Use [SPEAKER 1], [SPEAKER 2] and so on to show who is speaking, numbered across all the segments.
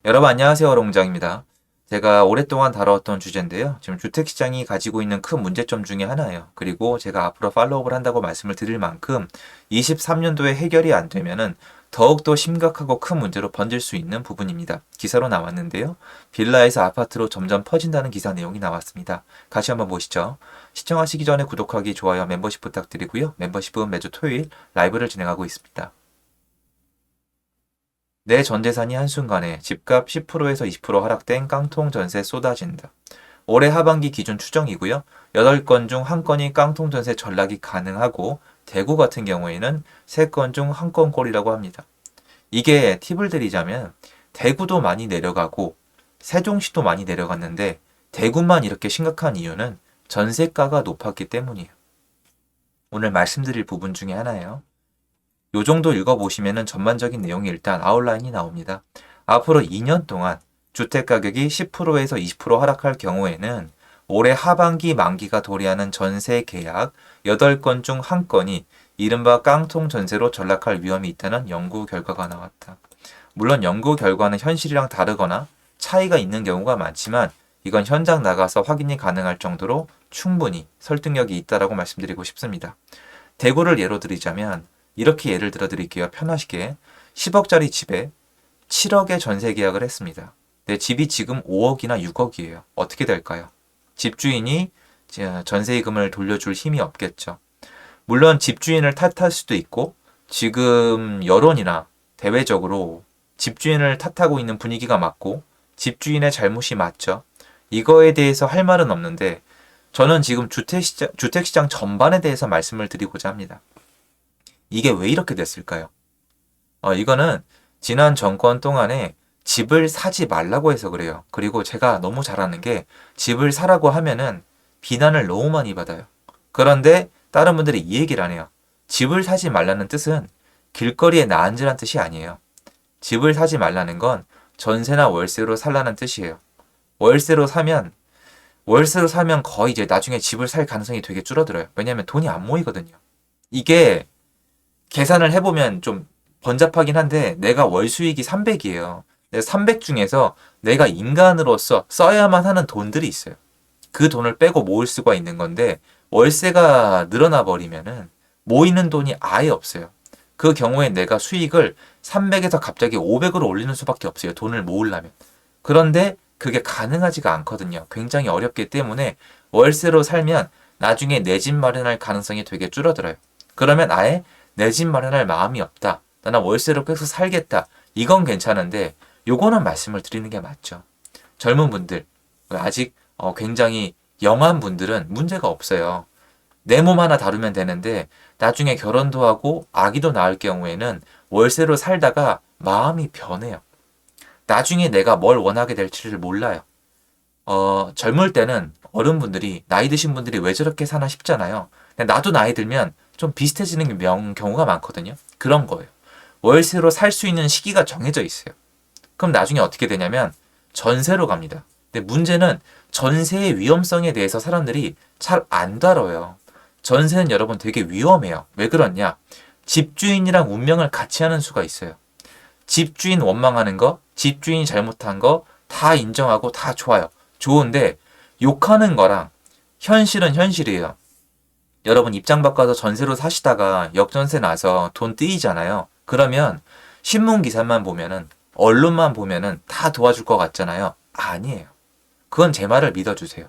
[SPEAKER 1] 여러분 안녕하세요. 롱장입니다. 제가 오랫동안 다뤄왔던 주제인데요. 지금 주택시장이 가지고 있는 큰 문제점 중에 하나예요. 그리고 제가 앞으로 팔로우업을 한다고 말씀을 드릴 만큼 23년도에 해결이 안 되면은 더욱더 심각하고 큰 문제로 번질 수 있는 부분입니다. 기사로 나왔는데요. 빌라에서 아파트로 점점 퍼진다는 기사 내용이 나왔습니다. 같이 한번 보시죠. 시청하시기 전에 구독하기, 좋아요, 멤버십 부탁드리고요. 멤버십은 매주 토요일 라이브를 진행하고 있습니다. 내 전 재산이 한순간에 집값 10%에서 20% 하락된 깡통 전세 쏟아진다. 올해 하반기 기준 추정이고요. 8건 중 1건이 깡통 전세 전락이 가능하고 대구 같은 경우에는 3건 중 1건꼴이라고 합니다. 이게 팁을 드리자면 대구도 많이 내려가고 세종시도 많이 내려갔는데 대구만 이렇게 심각한 이유는 전세가가 높았기 때문이에요. 오늘 말씀드릴 부분 중에 하나예요. 요 정도 읽어보시면은 전반적인 내용이 일단 아웃라인이 나옵니다. 앞으로 2년 동안 주택가격이 10%에서 20% 하락할 경우에는 올해 하반기 만기가 도래하는 전세 계약 8건 중 1건이 이른바 깡통 전세로 전락할 위험이 있다는 연구 결과가 나왔다. 물론 연구 결과는 현실이랑 다르거나 차이가 있는 경우가 많지만 이건 현장 나가서 확인이 가능할 정도로 충분히 설득력이 있다라고 말씀드리고 싶습니다. 대구를 예로 들자면 이렇게 예를 들어 드릴게요. 편하시게 10억짜리 집에 7억의 전세 계약을 했습니다. 내 집이 지금 5억이나 6억이에요. 어떻게 될까요? 집주인이 전세금을 돌려줄 힘이 없겠죠. 물론 집주인을 탓할 수도 있고 지금 여론이나 대외적으로 집주인을 탓하고 있는 분위기가 맞고 집주인의 잘못이 맞죠. 이거에 대해서 할 말은 없는데 저는 지금 주택시장 전반에 대해서 말씀을 드리고자 합니다. 이게 왜 이렇게 됐을까요? 이거는 지난 정권 동안에 집을 사지 말라고 해서 그래요. 그리고 제가 너무 잘하는 게 집을 사라고 하면은 비난을 너무 많이 받아요. 그런데 다른 분들이 이 얘기를 안 해요. 집을 사지 말라는 뜻은 길거리에 나앉으란 뜻이 아니에요. 집을 사지 말라는 건 전세나 월세로 살라는 뜻이에요. 월세로 사면 거의 이제 나중에 집을 살 가능성이 되게 줄어들어요. 왜냐하면 돈이 안 모이거든요. 이게 계산을 해보면 좀 번잡하긴 한데 내가 월 수익이 300이에요. 300 중에서 내가 인간으로서 써야만 하는 돈들이 있어요. 그 돈을 빼고 모을 수가 있는 건데 월세가 늘어나 버리면은 모이는 돈이 아예 없어요. 그 경우에 내가 수익을 300에서 갑자기 500으로 올리는 수밖에 없어요. 돈을 모으려면. 그런데 그게 가능하지가 않거든요. 굉장히 어렵기 때문에 월세로 살면 나중에 내 집 마련할 가능성이 되게 줄어들어요. 그러면 아예 내 집 마련할 마음이 없다. 나는 월세로 계속 살겠다. 이건 괜찮은데 요거는 말씀을 드리는 게 맞죠. 젊은 분들, 아직 굉장히 영한 분들은 문제가 없어요. 내 몸 하나 다루면 되는데 나중에 결혼도 하고 아기도 낳을 경우에는 월세로 살다가 마음이 변해요. 나중에 내가 뭘 원하게 될지를 몰라요. 젊을 때는 어른분들이 나이 드신 분들이 왜 저렇게 사나 싶잖아요. 근데 나도 나이 들면 좀 비슷해지는 경우가 많거든요. 그런 거예요. 월세로 살 수 있는 시기가 정해져 있어요. 그럼 나중에 어떻게 되냐면 전세로 갑니다. 근데 문제는 전세의 위험성에 대해서 사람들이 잘 안 다뤄요. 전세는 여러분 되게 위험해요. 왜 그러냐? 집주인이랑 운명을 같이 하는 수가 있어요. 집주인 원망하는 거, 집주인이 잘못한 거 다 인정하고 다 좋아요. 좋은데 욕하는 거랑 현실은 현실이에요. 여러분 입장 바꿔서 전세로 사시다가 역전세 나서 돈 떼이잖아요. 그러면 신문 기사만 보면은 언론만 보면은 다 도와줄 것 같잖아요. 아니에요. 그건 제 말을 믿어주세요.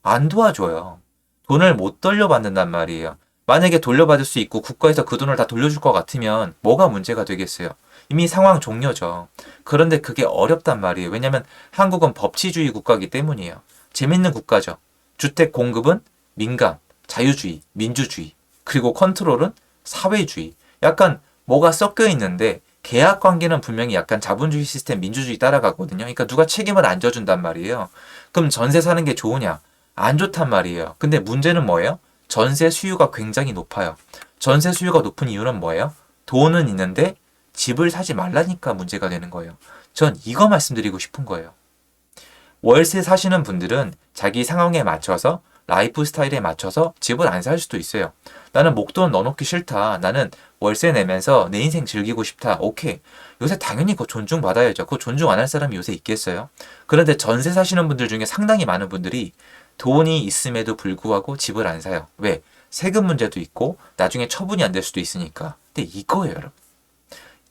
[SPEAKER 1] 안 도와줘요. 돈을 못 돌려받는단 말이에요. 만약에 돌려받을 수 있고 국가에서 그 돈을 다 돌려줄 것 같으면 뭐가 문제가 되겠어요? 이미 상황 종료죠. 그런데 그게 어렵단 말이에요. 왜냐하면 한국은 법치주의 국가이기 때문이에요. 재밌는 국가죠. 주택 공급은 민감, 자유주의, 민주주의, 그리고 컨트롤은 사회주의. 약간 뭐가 섞여 있는데 계약 관계는 분명히 약간 자본주의 시스템, 민주주의 따라가거든요. 그러니까 누가 책임을 안 져준단 말이에요. 그럼 전세 사는 게 좋으냐? 안 좋단 말이에요. 근데 문제는 뭐예요? 전세 수요가 굉장히 높아요. 전세 수요가 높은 이유는 뭐예요? 돈은 있는데 집을 사지 말라니까 문제가 되는 거예요. 전 이거 말씀드리고 싶은 거예요. 월세 사시는 분들은 자기 상황에 맞춰서 라이프 스타일에 맞춰서 집을 안 살 수도 있어요. 나는 목돈 넣어놓기 싫다. 나는 월세 내면서 내 인생 즐기고 싶다. 오케이. 요새 당연히 그거 존중받아야죠. 그거 존중 안 할 사람이 요새 있겠어요? 그런데 전세 사시는 분들 중에 상당히 많은 분들이 돈이 있음에도 불구하고 집을 안 사요. 왜? 세금 문제도 있고 나중에 처분이 안 될 수도 있으니까. 근데 이거예요, 여러분.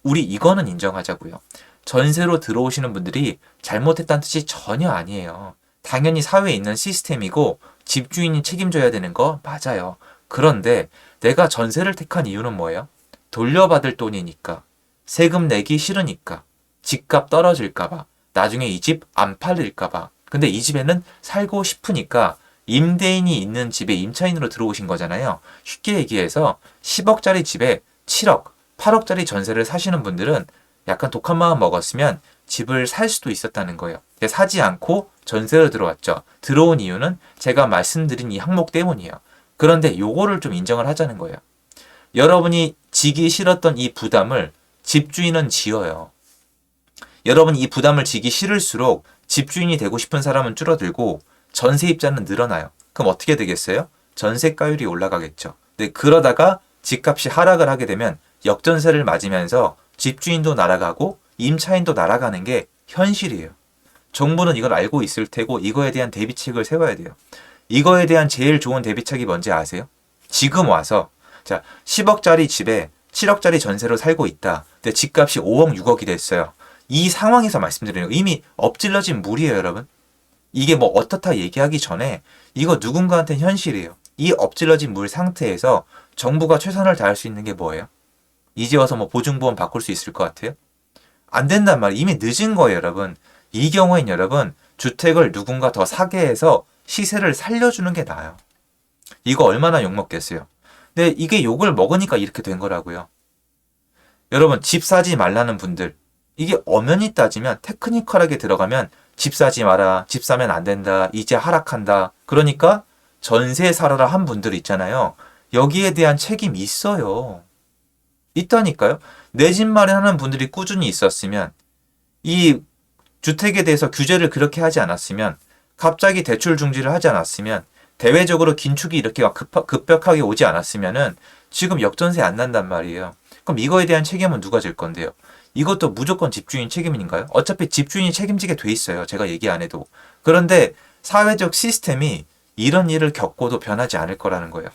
[SPEAKER 1] 우리 이거는 인정하자고요. 전세로 들어오시는 분들이 잘못했다는 뜻이 전혀 아니에요. 당연히 사회에 있는 시스템이고 집주인이 책임져야 되는 거 맞아요. 그런데 내가 전세를 택한 이유는 뭐예요? 돌려받을 돈이니까. 세금 내기 싫으니까. 집값 떨어질까봐. 나중에 이 집 안 팔릴까봐. 근데 이 집에는 살고 싶으니까 임대인이 있는 집에 임차인으로 들어오신 거잖아요. 쉽게 얘기해서 10억짜리 집에 7억, 8억짜리 전세를 사시는 분들은 약간 독한 마음 먹었으면 집을 살 수도 있었다는 거예요. 사지 않고 전세로 들어왔죠. 들어온 이유는 제가 말씀드린 이 항목 때문이에요. 그런데 요거를 좀 인정을 하자는 거예요. 여러분이 지기 싫었던 이 부담을 집주인은 지어요. 여러분이 이 부담을 지기 싫을수록 집주인이 되고 싶은 사람은 줄어들고 전세입자는 늘어나요. 그럼 어떻게 되겠어요? 전세가율이 올라가겠죠. 근데 그러다가 집값이 하락을 하게 되면 역전세를 맞으면서 집주인도 날아가고 임차인도 날아가는 게 현실이에요. 정부는 이걸 알고 있을 테고 이거에 대한 대비책을 세워야 돼요. 이거에 대한 제일 좋은 대비책이 뭔지 아세요? 지금 와서 자 10억짜리 집에 7억짜리 전세로 살고 있다. 근데 집값이 5억, 6억이 됐어요. 이 상황에서 말씀드리는 거 이미 엎질러진 물이에요, 여러분. 이게 뭐 어떻다 얘기하기 전에 이거 누군가한테는 현실이에요. 이 엎질러진 물 상태에서 정부가 최선을 다할 수 있는 게 뭐예요? 이제 와서 뭐 보증보험 바꿀 수 있을 것 같아요? 안 된단 말이에요. 이미 늦은 거예요, 여러분. 이 경우엔 여러분 주택을 누군가 더 사게 해서 시세를 살려주는 게 나아요. 이거 얼마나 욕먹겠어요. 근데 이게 욕을 먹으니까 이렇게 된 거라고요. 여러분 집 사지 말라는 분들 이게 엄연히 따지면 테크니컬하게 들어가면 집 사지 마라. 집 사면 안 된다. 이제 하락한다. 그러니까 전세 살아라 한 분들 있잖아요. 여기에 대한 책임이 있어요. 있다니까요. 내 집 마련하는 분들이 꾸준히 있었으면 이 주택에 대해서 규제를 그렇게 하지 않았으면 갑자기 대출 중지를 하지 않았으면 대외적으로 긴축이 이렇게 급격하게 오지 않았으면은 지금 역전세 안 난단 말이에요. 그럼 이거에 대한 책임은 누가 질 건데요? 이것도 무조건 집주인 책임인가요? 어차피 집주인이 책임지게 돼 있어요. 제가 얘기 안 해도. 그런데 사회적 시스템이 이런 일을 겪고도 변하지 않을 거라는 거예요.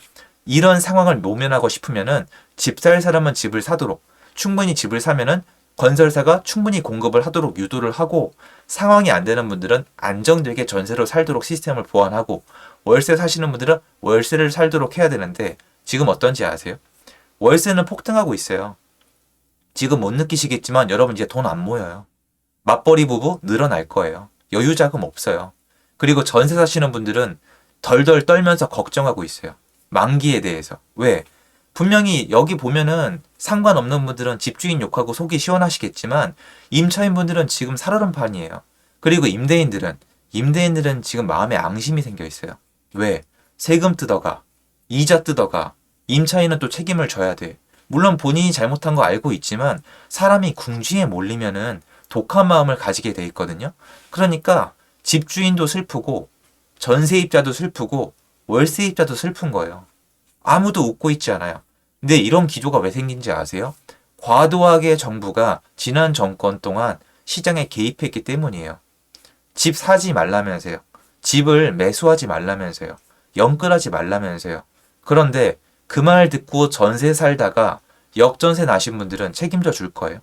[SPEAKER 1] 이런 상황을 모면하고 싶으면은 집 살 사람은 집을 사도록 충분히 집을 사면은 건설사가 충분히 공급을 하도록 유도를 하고 상황이 안 되는 분들은 안정되게 전세로 살도록 시스템을 보완하고 월세 사시는 분들은 월세를 살도록 해야 되는데 지금 어떤지 아세요? 월세는 폭등하고 있어요. 지금 못 느끼시겠지만 여러분 이제 돈 안 모여요. 맞벌이 부부 늘어날 거예요. 여유 자금 없어요. 그리고 전세 사시는 분들은 덜덜 떨면서 걱정하고 있어요. 만기에 대해서. 왜? 분명히 여기 보면은 상관없는 분들은 집주인 욕하고 속이 시원하시겠지만 임차인 분들은 지금 살얼음 판이에요. 그리고 임대인들은 지금 마음에 앙심이 생겨 있어요. 왜? 세금 뜯어가. 이자 뜯어가. 임차인은 또 책임을 져야 돼. 물론 본인이 잘못한 거 알고 있지만 사람이 궁지에 몰리면은 독한 마음을 가지게 돼 있거든요. 그러니까 집주인도 슬프고 전세입자도 슬프고 월세입자도 슬픈 거예요. 아무도 웃고 있지 않아요. 근데 이런 기조가 왜 생긴지 아세요? 과도하게 정부가 지난 정권 동안 시장에 개입했기 때문이에요. 집 사지 말라면서요. 집을 매수하지 말라면서요. 영끌하지 말라면서요. 그런데 그 말 듣고 전세 살다가 역전세 나신 분들은 책임져 줄 거예요.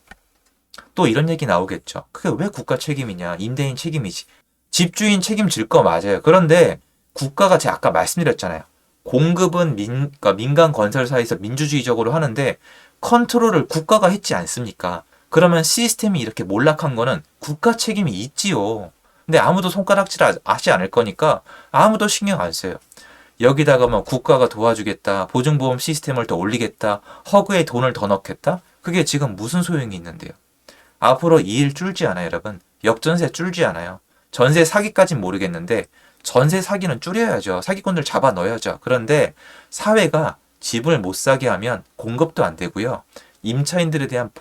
[SPEAKER 1] 또 이런 얘기 나오겠죠. 그게 왜 국가 책임이냐? 임대인 책임이지. 집주인 책임질 거 맞아요. 그런데 국가가 제가 아까 말씀드렸잖아요. 공급은 그러니까 민간 건설사에서 민주주의적으로 하는데 컨트롤을 국가가 했지 않습니까? 그러면 시스템이 이렇게 몰락한 거는 국가 책임이 있지요. 근데 아무도 손가락질 하지 않을 거니까 아무도 신경 안 써요. 여기다가 뭐 국가가 도와주겠다, 보증보험 시스템을 더 올리겠다, 허그에 돈을 더 넣겠다? 그게 지금 무슨 소용이 있는데요? 앞으로 이 일 줄지 않아요, 여러분. 역전세 줄지 않아요. 전세 사기까진 모르겠는데 전세 사기는 줄여야죠. 사기꾼들 잡아 넣어야죠. 그런데 사회가 집을 못 사게 하면 공급도 안 되고요. 임차인들에 대한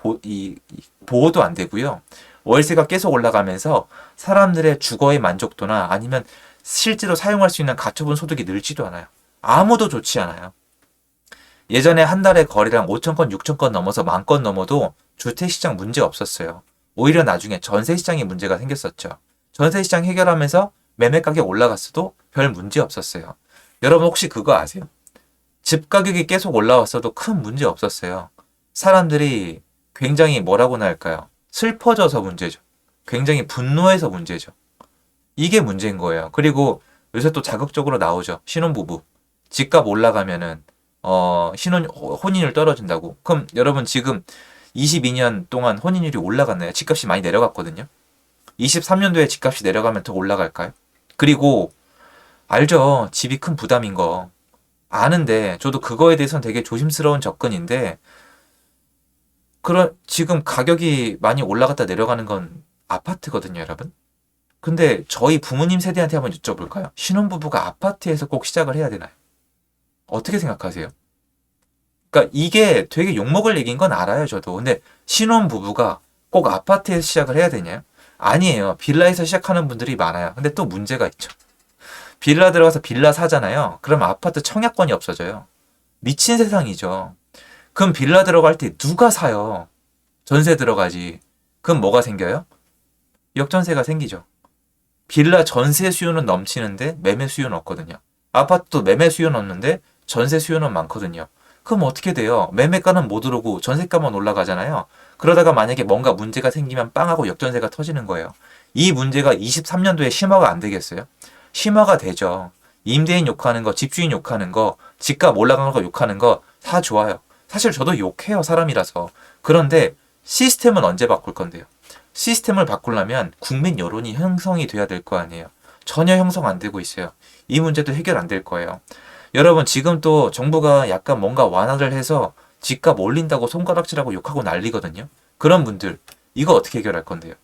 [SPEAKER 1] 보호도 안 되고요. 월세가 계속 올라가면서 사람들의 주거의 만족도나 아니면 실제로 사용할 수 있는 가처분 소득이 늘지도 않아요. 아무도 좋지 않아요. 예전에 한 달에 거래량 5천 건, 6천 건 넘어서 10,000건 넘어도 주택시장 문제 없었어요. 오히려 나중에 전세시장에 문제가 생겼었죠. 전세시장 해결하면서 매매 가격 올라갔어도 별 문제 없었어요. 여러분 혹시 그거 아세요? 집 가격이 계속 올라왔어도 큰 문제 없었어요. 사람들이 굉장히 뭐라고나 할까요? 슬퍼져서 문제죠. 굉장히 분노해서 문제죠. 이게 문제인 거예요. 그리고 요새 또 자극적으로 나오죠. 신혼부부. 집값 올라가면은 혼인율 떨어진다고. 그럼 여러분 지금 22년 동안 혼인율이 올라갔나요? 집값이 많이 내려갔거든요. 23년도에 집값이 내려가면 더 올라갈까요? 그리고 알죠. 집이 큰 부담인 거. 아는데 저도 그거에 대해서는 되게 조심스러운 접근인데 지금 가격이 많이 올라갔다 내려가는 건 아파트거든요, 여러분. 근데 저희 부모님 세대한테 한번 여쭤볼까요? 신혼부부가 아파트에서 꼭 시작을 해야 되나요? 어떻게 생각하세요? 그러니까 이게 되게 욕먹을 얘기인 건 알아요, 저도. 근데 신혼부부가 꼭 아파트에서 시작을 해야 되냐요? 아니에요. 빌라에서 시작하는 분들이 많아요. 근데 또 문제가 있죠. 빌라 들어가서 빌라 사잖아요. 그럼 아파트 청약권이 없어져요. 미친 세상이죠. 그럼 빌라 들어갈 때 누가 사요? 전세 들어가지. 그럼 뭐가 생겨요? 역전세가 생기죠. 빌라 전세 수요는 넘치는데 매매 수요는 없거든요. 아파트도 매매 수요는 없는데 전세 수요는 많거든요. 그럼 어떻게 돼요? 매매가는 못 오르고 전세가만 올라가잖아요. 그러다가 만약에 뭔가 문제가 생기면 빵하고 역전세가 터지는 거예요. 이 문제가 23년도에 심화가 안 되겠어요? 심화가 되죠. 임대인 욕하는 거, 집주인 욕하는 거, 집값 올라가는 거 욕하는 거 다 좋아요. 사실 저도 욕해요, 사람이라서. 그런데 시스템은 언제 바꿀 건데요? 시스템을 바꾸려면 국민 여론이 형성이 돼야 될 거 아니에요. 전혀 형성 안 되고 있어요. 이 문제도 해결 안 될 거예요. 여러분 지금 또 정부가 약간 뭔가 완화를 해서 집값 올린다고 손가락질하고 욕하고 난리거든요. 그런 분들 이거 어떻게 해결할 건데요?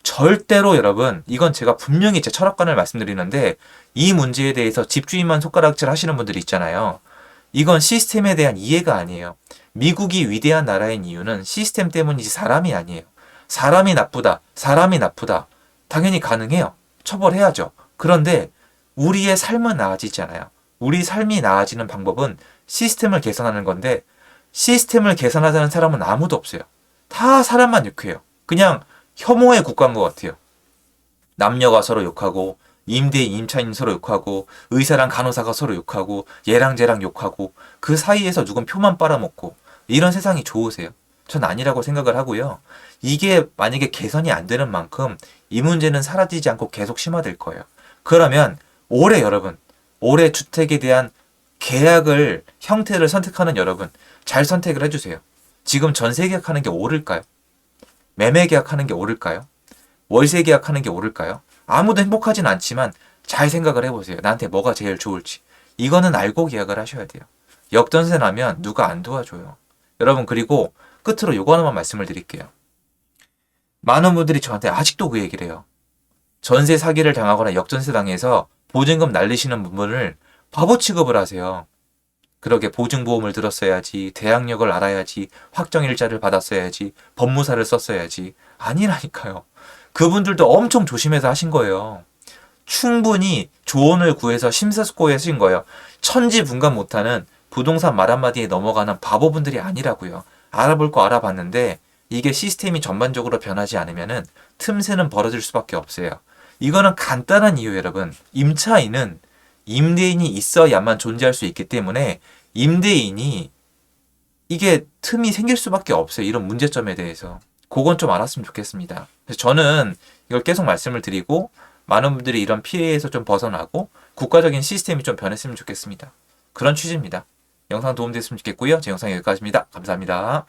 [SPEAKER 1] 절대로 여러분 이건 제가 분명히 제 철학관을 말씀드리는데 이 문제에 대해서 집주인만 손가락질 하시는 분들이 있잖아요. 이건 시스템에 대한 이해가 아니에요. 미국이 위대한 나라인 이유는 시스템 때문이지 사람이 아니에요. 사람이 나쁘다. 사람이 나쁘다. 당연히 가능해요. 처벌해야죠. 그런데 우리의 삶은 나아지지 않아요. 우리 삶이 나아지는 방법은 시스템을 개선하는 건데 시스템을 개선하자는 사람은 아무도 없어요. 다 사람만 욕해요. 그냥 혐오의 국가인 것 같아요. 남녀가 서로 욕하고 임대인, 임차인 서로 욕하고 의사랑 간호사가 서로 욕하고 얘랑 쟤랑 욕하고 그 사이에서 누군 표만 빨아먹고 이런 세상이 좋으세요? 전 아니라고 생각을 하고요. 이게 만약에 개선이 안 되는 만큼 이 문제는 사라지지 않고 계속 심화될 거예요. 그러면 올해 여러분, 올해 주택에 대한 계약을 형태를 선택하는 여러분 잘 선택을 해주세요. 지금 전세 계약하는 게 옳을까요? 매매 계약하는 게 옳을까요? 월세 계약하는 게 옳을까요? 아무도 행복하진 않지만 잘 생각을 해보세요. 나한테 뭐가 제일 좋을지. 이거는 알고 계약을 하셔야 돼요. 역전세 나면 누가 안 도와줘요. 여러분 그리고 끝으로 요거 하나만 말씀을 드릴게요. 많은 분들이 저한테 아직도 그 얘기를 해요. 전세 사기를 당하거나 역전세 당해서 보증금 날리시는 분을 바보 취급을 하세요. 그러게 보증보험을 들었어야지, 대항력을 알아야지, 확정일자를 받았어야지, 법무사를 썼어야지. 아니라니까요. 그분들도 엄청 조심해서 하신 거예요. 충분히 조언을 구해서 심사숙고해 하신 거예요. 천지분간 못하는 부동산 말 한마디에 넘어가는 바보분들이 아니라고요. 알아볼 거 알아봤는데 이게 시스템이 전반적으로 변하지 않으면은 틈새는 벌어질 수밖에 없어요. 이거는 간단한 이유 여러분. 임차인은 임대인이 있어야만 존재할 수 있기 때문에 임대인이 이게 틈이 생길 수밖에 없어요. 이런 문제점에 대해서. 그건 좀 알았으면 좋겠습니다. 그래서 저는 이걸 계속 말씀을 드리고 많은 분들이 이런 피해에서 좀 벗어나고 국가적인 시스템이 좀 변했으면 좋겠습니다. 그런 취지입니다. 영상 도움됐으면 좋겠고요. 제 영상 여기까지입니다. 감사합니다.